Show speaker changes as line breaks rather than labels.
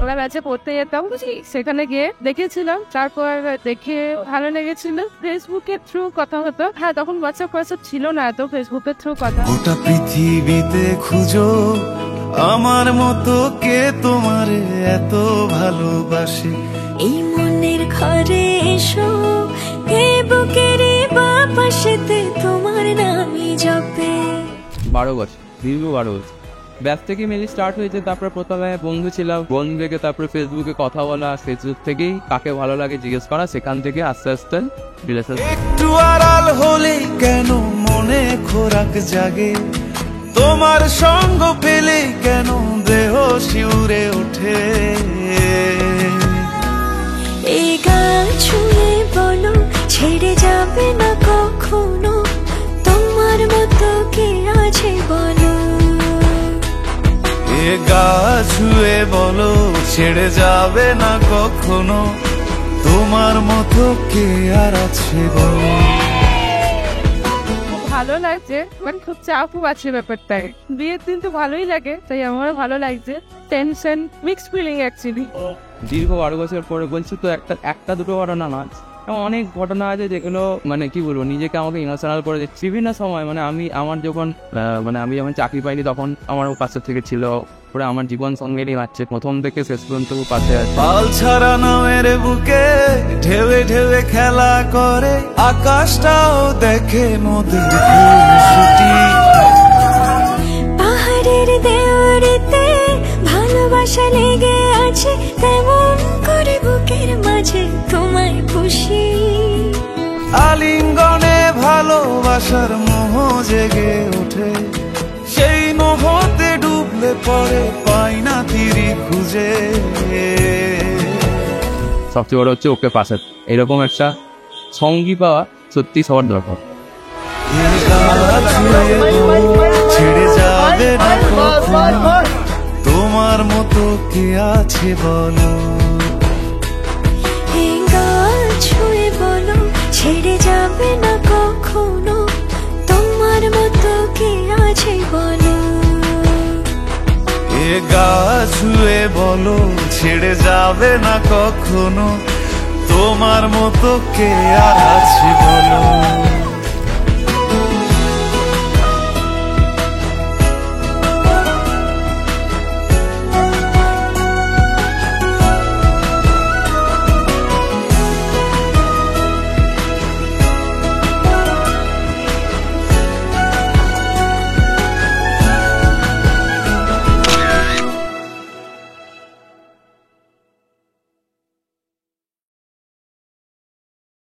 বাংলা ব্যাচে পড়তে যেতাম, সেখানে গিয়ে দেখেছিলাম, তারপর দেখে ভালো লেগেছিল। ফেসবুকের থ্রু কথা হতো, হ্যাঁ তখন হোয়াটসঅ্যাপ ছিল না, তো ফেসবুকের থ্রু কথা।
গোটা পৃথিবীতে খুঁজো আমার মতো কে তোমার এত ভালোবাসে,
এই মনের ঘরে এসো, এই বুকের বাপাশেতে তোমার নামই জপে।
12 বছর, দীর্ঘ 12 বছর ব্যাস থেকে মেলি স্টার্ট হয়েছে। তারপরে প্রথমে বন্ধু ছিলাম, বন্ধু থেকে তারপরে ফেসবুকে কথা বলা, ফেসবুক থেকেই কাকে ভালো লাগে জিজ্ঞেস করা, সেখান থেকে আস্তে আস্তে রিলেশন।
একটু আড়াল হলে কেন মনে খোরাক জাগে, তোমার সঙ্গ পেলে কেন দেহ শিউরে ওঠে।
এই গান ছুঁয়ে বলো ছেড়ে যাবে না কখনো, তোমার মতো কে আছে বলো।
এ গা ছুঁয়ে বলো ছেড়ে যাবে না কখনো, তোমার মতো কে আর আছে বলো।
ভালো লাগছে, মানে খুব চাপও আছে ব্যাপারটাই। বিয়ের দিন তো ভালোই লাগে, তাই আমারও ভালো লাগছে। Tension mixed feeling actually.
দীর্ঘ 12 বছর পরে বলছি তো একটা দুটো ঘটনা না, অনেক ঘটনা আছে যেগুলো মানে কি বলবো, নিজেকে আমাকে ইমোশনাল করে দিচ্ছে বিভিন্ন সময়। মানে আমার যখন আমি যখন চাকরি পাইনি তখন আমার পাশে থেকে ছিল, পরে আমার জীবন সঙ্গেই আছে, প্রথম থেকে শেষ পর্যন্ত পাশে আছে।
পাল ছাড়া নামের বুকে ঢেউে ঢেউে খেলা করে, আকাশটাও দেখে মোদের খুশি।
পাহাড়ের দেওয়ারিতে ভালোবাসা লেগে আছে, তেমন করে বুকের মাঝে তোমায় খুশি।
আলিঙ্গনে ভালোবাসার মোহ জেগে ওঠে, সেই মোহতে ডুবলে পরে পাই না তীরি খুঁজে।
সবচেয়ে বড় হচ্ছে ওকে পাশে এরকম একটা সঙ্গী পাওয়া সত্যি সবার দরকার।
ছেড়ে যাবে না কখনো, তোমার মতো কে আছে বলো।
এই গান ছুঁয়ে বলো ছেড়ে যাবে না কখনো, তোমার মতো কে আছে বলো।
এ গা ছুঁয়ে বলো ছেড়ে যাবে না কখনো, তোমার মতো কে আর আছে বলো।